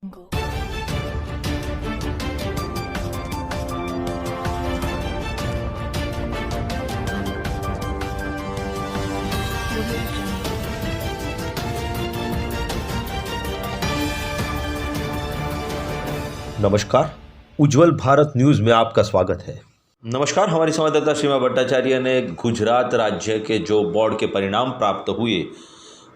नमस्कार, उज्जवल भारत न्यूज़ में आपका स्वागत है। नमस्कार, हमारी संवाददाता सीमा भट्टाचार्य ने गुजरात राज्य के जो बोर्ड के परिणाम प्राप्त हुए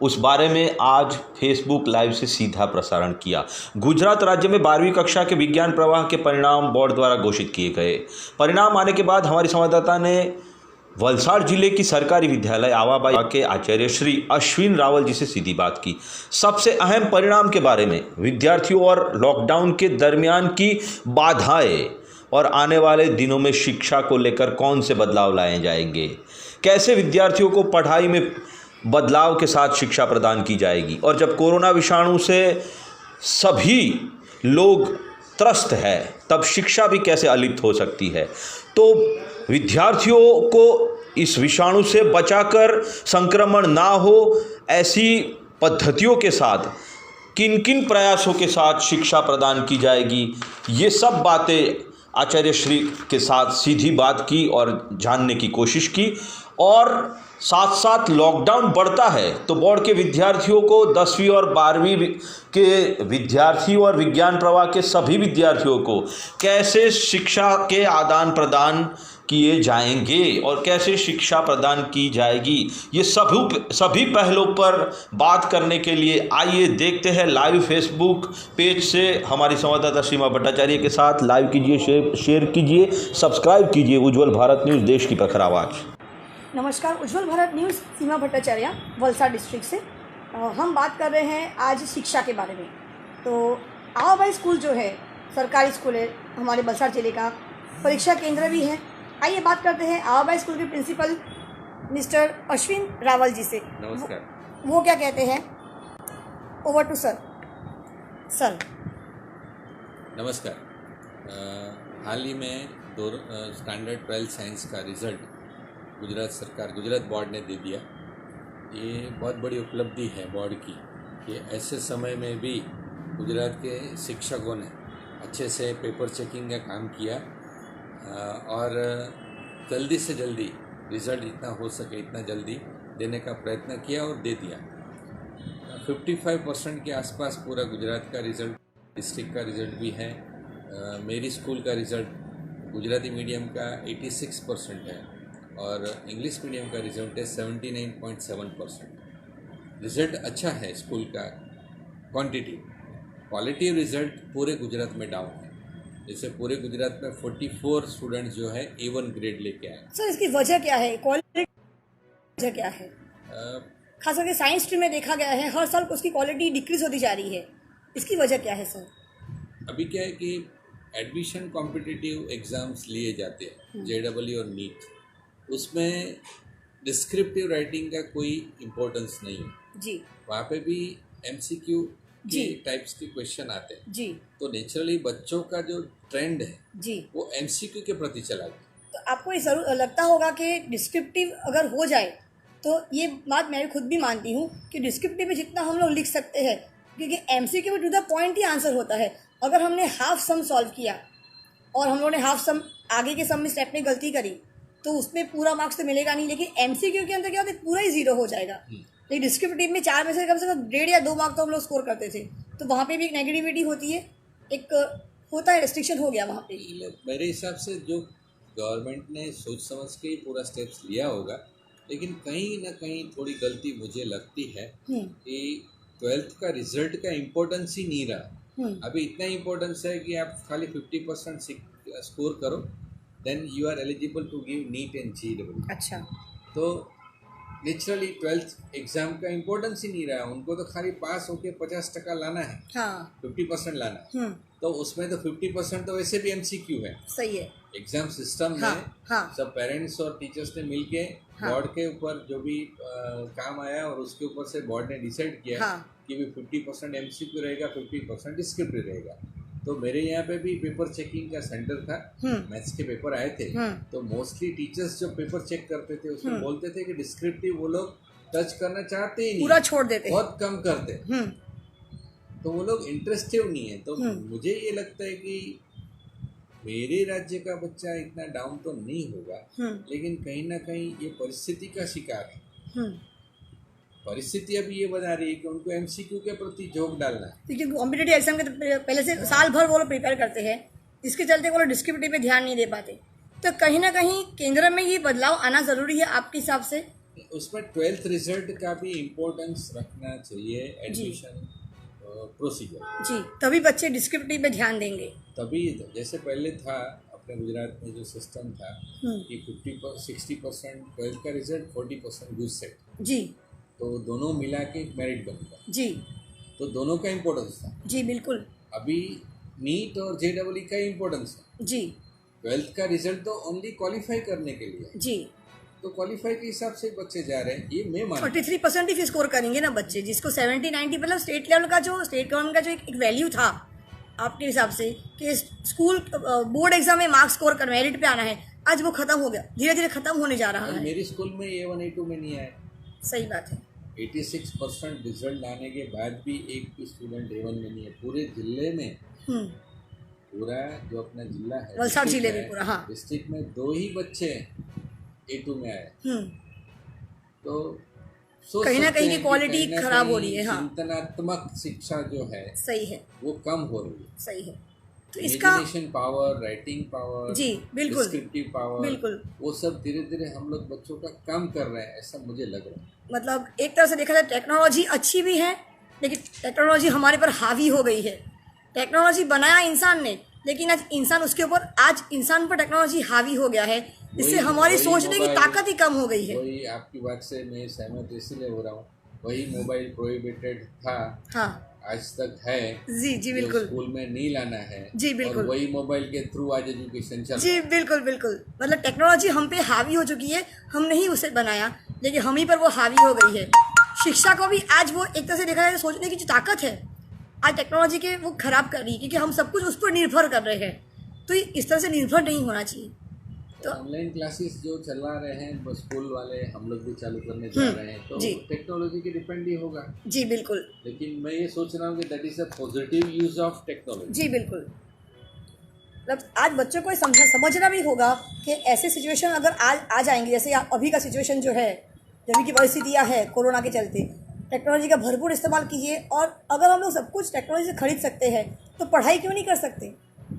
उस बारे में आज फेसबुक लाइव से सीधा प्रसारण किया। गुजरात राज्य में 12वीं कक्षा के विज्ञान प्रवाह के परिणाम बोर्ड द्वारा घोषित किए गए। परिणाम आने के बाद हमारी संवाददाता ने वलसाड़ जिले की सरकारी विद्यालय आवाबाई के आचार्य श्री अश्विन रावल जी से सीधी बात की। सबसे अहम परिणाम के बारे में, विद्यार्थियों और लॉकडाउन के दरमियान की बाधाएं और आने वाले दिनों में शिक्षा को लेकर कौन से बदलाव लाए जाएंगे, कैसे विद्यार्थियों को पढ़ाई में बदलाव के साथ शिक्षा प्रदान की जाएगी, और जब कोरोना विषाणु से सभी लोग त्रस्त है तब शिक्षा भी कैसे अलिप्त हो सकती है। तो विद्यार्थियों को इस विषाणु से बचाकर संक्रमण ना हो, ऐसी पद्धतियों के साथ किन किन प्रयासों के साथ शिक्षा प्रदान की जाएगी, ये सब बातें आचार्य श्री के साथ सीधी बात की और जानने की कोशिश की। और साथ साथ लॉकडाउन बढ़ता है तो बोर्ड के विद्यार्थियों को 10वीं और 12वीं के विद्यार्थियों और विज्ञान प्रवाह के सभी विद्यार्थियों को कैसे शिक्षा के आदान प्रदान किए जाएंगे और कैसे शिक्षा प्रदान की जाएगी, ये सभी पहलुओं पर बात करने के लिए आइए देखते हैं लाइव फेसबुक पेज से हमारी संवाददाता सीमा भट्टाचार्य के साथ। लाइव कीजिए, शेयर कीजिए, सब्सक्राइब कीजिए उज्जवल भारत न्यूज़, देश की प्रखर आवाज़। नमस्कार, उज्जवल भारत न्यूज़, सीमा भट्टाचार्य, वलसाड़ डिस्ट्रिक्ट से। हम बात कर रहे हैं आज शिक्षा के बारे में। तो आवाबाई स्कूल जो है सरकारी स्कूल है हमारे वलसाड़ जिले का, परीक्षा केंद्र भी है। आइए बात करते हैं आवाबाई स्कूल के प्रिंसिपल मिस्टर अश्विन रावल जी से। नमस्कार। वो क्या कहते हैं, ओवर टू सर। नमस्कार। हाल ही में स्टैंडर्ड 12 साइंस का रिज़ल्ट गुजरात बोर्ड ने दे दिया। ये बहुत बड़ी उपलब्धि है बोर्ड की कि ऐसे समय में भी गुजरात के शिक्षकों ने अच्छे से पेपर चेकिंग का काम किया और जल्दी से जल्दी रिज़ल्ट जितना हो सके इतना जल्दी देने का प्रयत्न किया और दे दिया। 55% के आसपास पूरा गुजरात का रिज़ल्ट, डिस्ट्रिक्ट का रिज़ल्ट भी है। मेरी स्कूल का रिज़ल्ट गुजराती मीडियम का 86% है और इंग्लिश मीडियम का रिज़ल्ट है 79.7%। रिज़ल्ट अच्छा है स्कूल का। क्वालिटी रिज़ल्ट पूरे गुजरात में डाउन है। जैसे पूरे गुजरात में 44 स्टूडेंट्स जो है A1 ग्रेड लेके आए। सर, इसकी वजह क्या है, क्वालिटी वजह क्या है? खास करके साइंस स्ट्रीम में देखा गया है हर साल उसकी क्वालिटी डिक्रीज होती जा रही है, इसकी वजह क्या है सर? अभी क्या है कि एडमिशन कॉम्पिटिटिव एग्ज़ाम्स लिए जाते हैं, JEE और नीट, उसमें डिस्क्रिप्टिव राइटिंग का कोई इम्पोर्टेंस नहीं है जी। वहाँ पे भी MCQ जी टाइप्स के क्वेश्चन आते हैं जी। तो नेचुरली बच्चों का जो ट्रेंड है जी वो MCQ के प्रति चला गया। तो आपको ये जरूर लगता होगा कि डिस्क्रिप्टिव अगर हो जाए तो ये बात मैं खुद भी मानती हूँ कि डिस्क्रिप्टिव में जितना हम लोग लिख सकते हैं, क्योंकि MCQ में टू द पॉइंट ही आंसर होता है। अगर हमने हाफ सम सॉल्व किया और हम लोगों ने हाफ सम आगे के सम में स्टेप में गलती करी तो उसमें पूरा मार्क्स तो मिलेगा नहीं, लेकिन MCQ के अंदर क्या होता है, पूरा ही 0 हो जाएगा। लेकिन डिस्क्रिप्टिव में 4 में से कम 1.5 या 2 मार्क तो हम लोग स्कोर करते थे, तो वहाँ पे भी एक नेगेटिविटी होती है, एक होता है, रेस्ट्रिक्शन हो गया वहाँ पे। मेरे हिसाब से जो गवर्नमेंट ने सोच समझ के ही पूरा स्टेप्स लिया होगा, लेकिन कहीं ना कहीं थोड़ी गलती मुझे लगती है कि 12th का रिजल्ट का इम्पोर्टेंस ही नहीं रहा। अभी इतना इम्पोर्टेंस है कि आप खाली 50% स्कोर करो, then you are eligible to give NEET and JEE। अच्छा, तो नेचुरली 12th एग्जाम का इम्पोर्टेंस ही नहीं रहा। उनको तो खाली पास होके 50% लाना है, हाँ 50% लाना है। तो उसमें तो 50% तो वैसे भी MCQ है। सही है। एग्जाम सिस्टम में हाँ। सब पेरेंट्स और टीचर्स ने मिलके बोर्ड के ऊपर जो भी काम आया और उसके ऊपर से बोर्ड ने डिसाइड किया कि भी 50% MCQ रहेगा, 50% डिस्क्रिप्टिव रहेगा। तो मेरे यहाँ पे भी पेपर चेकिंग का सेंटर था, मैथ्स के पेपर आए थे, तो मोस्टली टीचर्स जो पेपर चेक करते थे उसमें बोलते थे कि डिस्क्रिप्टिव वो लोग टच करना चाहते ही नहीं, पूरा छोड़ देते, बहुत कम करते। तो वो लोग इंटरेस्टेड नहीं है। तो मुझे ये लगता है कि मेरे राज्य का बच्चा इतना डाउन तो नहीं होगा, लेकिन कहीं ना कहीं ये परिस्थिति का शिकार है। परिस्थिति अभी ये बना रही है कि उनको एमसीक्यू के प्रति झोंक डालना है, क्योंकि कॉम्पिटेटिव एग्जाम के तो पहले से साल भर वो लोग प्रिपेयर करते हैं, इसके चलते वो लोग डिस्क्रिप्टिव पे ध्यान नहीं दे पाते। तो कहीं ना कहीं केंद्र में ये बदलाव आना जरूरी है आपके हिसाब से। उसमें 12th रिजल्ट का भी इम्पोर्टेंस रखना चाहिए एडमिशन प्रोसीजर। जी, तभी बच्चे डिस्क्रिप्टिव पे ध्यान देंगे। तभी जैसे पहले था अपने गुजरात में जो सिस्टम था कि 60% 12th का रिजल्ट, 40% गुज सेट, जी, तो दोनों मिला के एक मेरिट बनता, जी, तो दोनों का इम्पोर्टेंस था। जी बिल्कुल, अभी नीट और JEE का इम्पोर्टेंस है। जी, 12th का रिजल्ट तो ओनली क्वालिफाई करने के लिए, जी। तो क्वालिफाई के हिसाब से बच्चे जा रहे हैं, ये मैं मानता हूं। 43% ही स्कोर करेंगे ना बच्चे, जिसको 70-90 मतलब स्टेट लेवल का जो स्टेट गवर्नमेंट का जो एक वैल्यू था आपके हिसाब से कि स्कूल बोर्ड एग्जाम में मार्क्स स्कोर कर मेरिट पे आना है, आज वो खत्म हो गया, धीरे धीरे खत्म होने जा रहा आज है। मेरी स्कूल में A1 A2 में नहीं आया। सही बात है। 86% रिजल्ट आने के बाद भी एक भी स्टूडेंट A1 में नहीं है पूरे जिले में। पूरा जो अपना जिला है, वलसाड़ जिले में पूरा, हाँ, डिस्ट्रिक्ट में 2 ही बच्चे A2 में आए। तो कहीं ना कहीं की क्वालिटी खराब हो रही है। हाँ, चिंतनात्मक शिक्षा जो है सही है, वो कम हो रही है। सही है। तो इसका इमेजिनेशन पावर, राइटिंग पावर, जी बिल्कुल, डिस्क्रिप्टिव पावर, बिल्कुल, वो सब धीरे धीरे हम लोग बच्चों का कम कर रहे हैं, ऐसा मुझे लग रहा है। मतलब एक तरह से देखा जाए टेक्नोलॉजी अच्छी भी है, लेकिन टेक्नोलॉजी हमारे पर हावी हो गई है। टेक्नोलॉजी बनाया इंसान ने, लेकिन आज इंसान उसके ऊपर, आज इंसान पर टेक्नोलॉजी हावी हो गया है, इससे हमारी सोचने की ताकत ही कम हो गई है। वही आपकी बात से मैं सहमत इसलिए हो रहा हूँ, वही मोबाइल प्रोहिबिटेड था, हाँ, आज तक है। जी, जी बिल्कुल, स्कूल में नहीं लाना है। जी बिल्कुल, और वही मोबाइल के थ्रू आज एजुकेशन चल रहा है। जी बिल्कुल, बिल्कुल। मतलब टेक्नोलॉजी हम पे हावी हो चुकी है, हमने ही उसे बनाया, लेकिन हम ही पर वो हावी हो गई है। शिक्षा को भी आज वो एक तरह से देखा जाए सोचने की जो ताकत है, आज टेक्नोलॉजी के वो खराब कर रही है, क्योंकि हम सब कुछ उस पर निर्भर कर रहे हैं। तो इस तरह से निर्भर नहीं होना चाहिए। तो ऑनलाइन क्लासेस जो चला रहे हैं बस स्कूल वाले, हम लोग भी चालू करने जा रहे हैं, तो टेक्नोलॉजी के डिपेंड ही होगा। जी बिल्कुल, लेकिन मैं ये सोच रहा हूँ कि that is a positive use of technology. जी बिल्कुल। मतलब आज बच्चों को समझना भी होगा कि ऐसे सिचुएशन अगर आज आ जाएंगे, जैसे अभी का सिचुएशन जो है, अभी की परिस्थितियाँ है कोरोना के चलते, टेक्नोलॉजी का भरपूर इस्तेमाल कीजिए। और अगर हम लोग सब कुछ टेक्नोलॉजी से खरीद सकते हैं तो पढ़ाई क्यों नहीं कर सकते?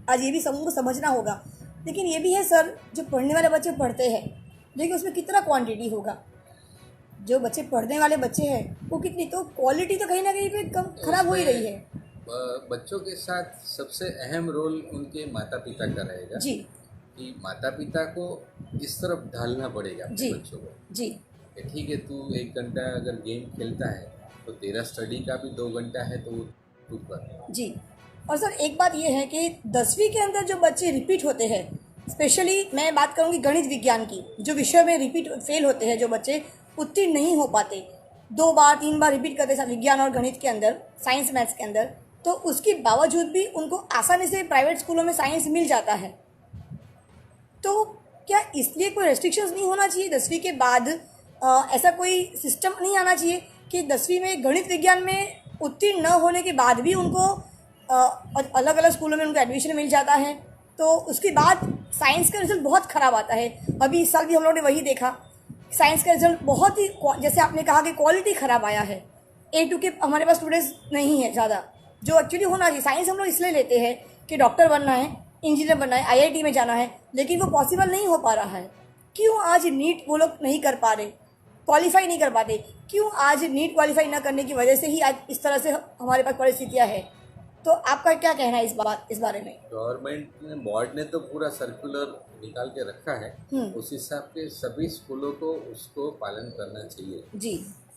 आज ये भी सबको समझना होगा। लेकिन ये भी है सर, जो पढ़ने वाले बच्चे पढ़ते हैं, लेकिन उसमें कितना क्वांटिटी होगा? जो बच्चे पढ़ने वाले बच्चे हैं वो कितनी, तो क्वालिटी तो कहीं ना कहीं पे कम खराब हो ही रही है। बच्चों के साथ सबसे अहम रोल उनके माता पिता का रहेगा। जी, कि माता पिता को इस तरफ ढालना पड़ेगा अपने जी, बच्चों को। जी, ठीक है, तू 1 घंटा अगर गेम खेलता है तो तेरा स्टडी का भी 2 घंटा है, तो तू कर। जी। और सर एक बात ये है कि 10वीं के अंदर जो बच्चे रिपीट होते हैं, स्पेशली मैं बात करूँगी गणित विज्ञान की, जो विषय में रिपीट फेल होते हैं, जो बच्चे उत्तीर्ण नहीं हो पाते, 2 बार 3 बार रिपीट करते हैं विज्ञान और गणित के अंदर, साइंस मैथ्स के अंदर, तो उसके बावजूद भी उनको आसानी से प्राइवेट स्कूलों में साइंस मिल जाता है। तो क्या इसलिए कोई रेस्ट्रिक्शंस नहीं होना चाहिए 10वीं के बाद? ऐसा कोई सिस्टम नहीं आना चाहिए कि 10वीं में गणित विज्ञान में उत्तीर्ण न होने के बाद भी उनको अलग अलग स्कूलों में उनको एडमिशन मिल जाता है, तो उसके बाद साइंस का रिजल्ट बहुत ख़राब आता है। अभी इस साल भी हम लोगों ने वही देखा, साइंस का रिजल्ट बहुत ही, जैसे आपने कहा कि क्वालिटी ख़राब आया है। A2 के हमारे पास स्टूडेंट्स नहीं है ज़्यादा, जो एक्चुअली होना चाहिए। साइंस हम लोग इसलिए लेते हैं कि डॉक्टर बनना है, इंजीनियर बनना है, IIT में जाना है, लेकिन वो पॉसिबल नहीं हो पा रहा है। क्यों आज नीट वो लोग नहीं कर पा रहे, क्वालिफाई नहीं कर पाते? क्यों आज नीट क्वालिफाई ना करने की वजह से ही आज इस तरह से हमारे पास परिस्थितियाँ हैं? तो आपका क्या कहना है इस बारे में? गवर्नमेंट ने, बोर्ड ने तो पूरा सर्कुलर निकाल के रखा है, उस हिसाब के सभी स्कूलों को उसको पालन करना चाहिए जी,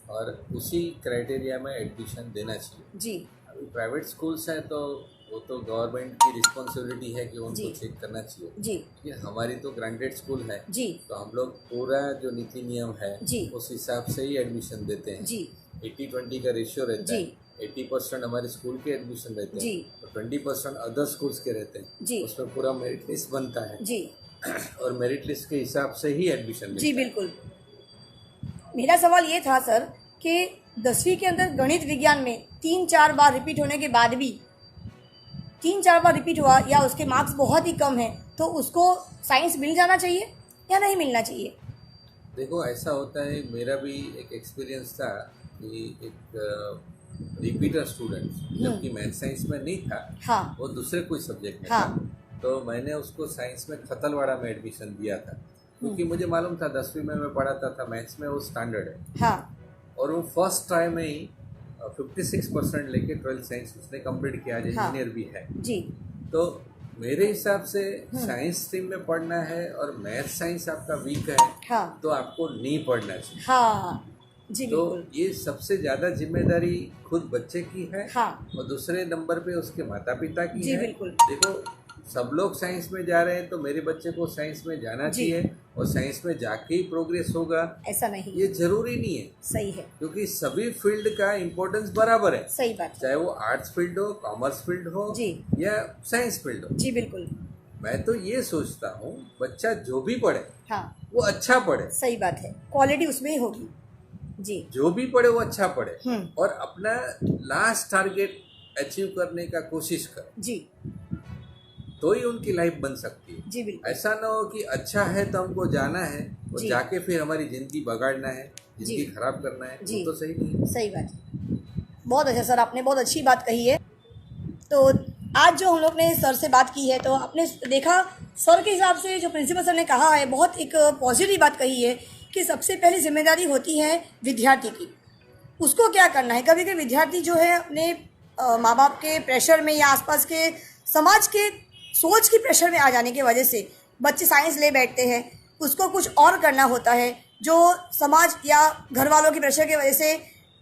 और उसी क्राइटेरिया में एडमिशन देना चाहिए जी। अभी प्राइवेट स्कूल्स हैं तो वो तो गवर्नमेंट की रिस्पॉन्सिबिलिटी है कि उनको चेक करना चाहिए जी, लेकिन हमारी तो ग्रांटेड स्कूल है जी, तो हम लोग पूरा जो नीति नियम है जी, उस हिसाब से ही एडमिशन देते हैं। जी, 80-20 का रेशियो रहता जी, है। 80% हमारे स्कूल के एडमिशन रहते जी, हैं और 20% अदर स्कूल्स के रहते हैं। जी, उसमें पूरा मेरिट लिस्ट बनता है जी, और मेरिट लिस्ट के हिसाब से ही एडमिशन जी मिलता है। बिल्कुल। मेरा सवाल ये था सर कि 10वीं के अंदर गणित विज्ञान में 3-4 बार रिपीट होने के बाद भी 3-4 बार रिपीट हुआ या उसके मार्क्स बहुत ही कम हैं, तो उसको साइंस मिल जाना चाहिए या नहीं मिलना चाहिए? देखो, ऐसा होता है, मेरा भी एक एक्सपीरियंस था कि एक रिपीटर स्टूडेंट, जबकि मैथ साइंस में नहीं था, हाँ वो दूसरे कोई सब्जेक्ट में हाँ था, तो मैंने उसको साइंस में खतलवाड़ा में एडमिशन दिया था, क्योंकि मुझे मालूम था 10वीं में मैं पढ़ाता था, मैथ्स में वो स्टैंडर्ड है। हाँ और वो फर्स्ट ट्राई में ही 56% लेके 12th साइंस उसने कंप्लीट किया, आज इंजीनियर भी है। जी तो मेरे हिसाब से साइंस स्ट्रीम में पढ़ना है और मैथ साइंस आपका वीक है, हाँ तो आपको नहीं पढ़ना चाहिए। हाँ जी तो बिल्कुल। ये सबसे ज़्यादा जिम्मेदारी खुद बच्चे की है, हाँ और दूसरे नंबर पे उसके माता पिता की जी है। बिल्कुल। देखो, सब लोग साइंस में जा रहे हैं, तो मेरे बच्चे को साइंस में जाना जी। चाहिए, और साइंस में जाके ही प्रोग्रेस होगा, ऐसा नहीं, ये जरूरी नहीं है, सही है, क्योंकि सभी फील्ड का इम्पोर्टेंस बराबर है, सही बात है। चाहे वो आर्ट्स फील्ड हो, कॉमर्स फील्ड हो जी। या साइंस फील्ड हो। जी बिल्कुल। मैं तो ये सोचता हूँ, बच्चा जो भी पढ़े हाँ वो अच्छा पढ़े, सही बात है, क्वालिटी उसमें ही होगी। जी जो भी पढ़े वो अच्छा पढ़े, हम्म। और अपना लास्ट टारगेट अचीव करने का कोशिश करे, जी तो ही उनकी लाइफ बन सकती है। जी बिल्कुल। ऐसा ना हो कि अच्छा है तो हमको जाना है और जी। जाके फिर हमारी ज़िंदगी बगाड़ना है, ज़िंदगी जी। खराब करना है, जी। वो तो सही नहीं है। सही बात है, बहुत अच्छा सर, आपने बहुत अच्छी बात कही है। तो आज जो हम लोग ने सर से बात की है, तो आपने देखा सर के हिसाब से जो प्रिंसिपल सर ने कहा है, बहुत एक पॉजिटिव बात कही है कि सबसे पहली जिम्मेदारी होती है विद्यार्थी की, उसको क्या करना है। कभी कभी विद्यार्थी जो है अपने माँ बाप के प्रेशर में या आसपास के समाज के सोच की प्रेशर में आ जाने की वजह से बच्चे साइंस ले बैठते हैं, उसको कुछ और करना होता है, जो समाज या घर वालों की प्रेशर की वजह से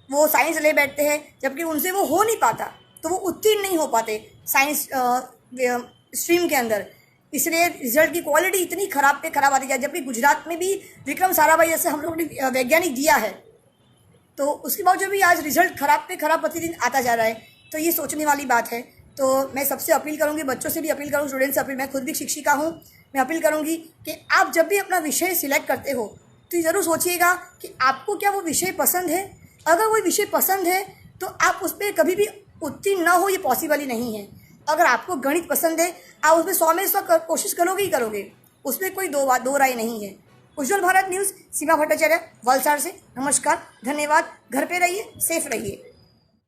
वो साइंस ले बैठते हैं, जबकि उनसे वो हो नहीं पाता, तो वो उत्तीर्ण नहीं हो पाते साइंस स्ट्रीम के अंदर, इसलिए रिजल्ट की क्वालिटी इतनी खराब पे खराब आती है। जबकि गुजरात में भी विक्रम साराभाई जैसे हम लोग ने वैज्ञानिक दिया है, तो उसके बावजूद भी आज रिजल्ट खराब पे खराब प्रतिदिन आता जा रहा है, तो ये सोचने वाली बात है। तो मैं सबसे अपील करूंगी, बच्चों से भी अपील करूँ, स्टूडेंट्स से अपील, मैं खुद भी शिक्षिका हूँ, मैं अपील करूंगी कि आप जब भी अपना विषय सिलेक्ट करते हो तो ज़रूर सोचिएगा कि आपको क्या वो विषय पसंद है। अगर वो विषय पसंद है तो आप उस पर कभी भी उत्तीर्ण ना हो, ये पॉसिबल ही नहीं है। अगर आपको गणित पसंद है, आप उसमें 100 में 100 कोशिश करोगे ही करोगे, उसमें कोई दो राय नहीं है। उज्ज्वल भारत न्यूज़, सीमा भट्टाचार्य, वलसाड़ से। नमस्कार, धन्यवाद, घर पे रहिए, सेफ रहिए।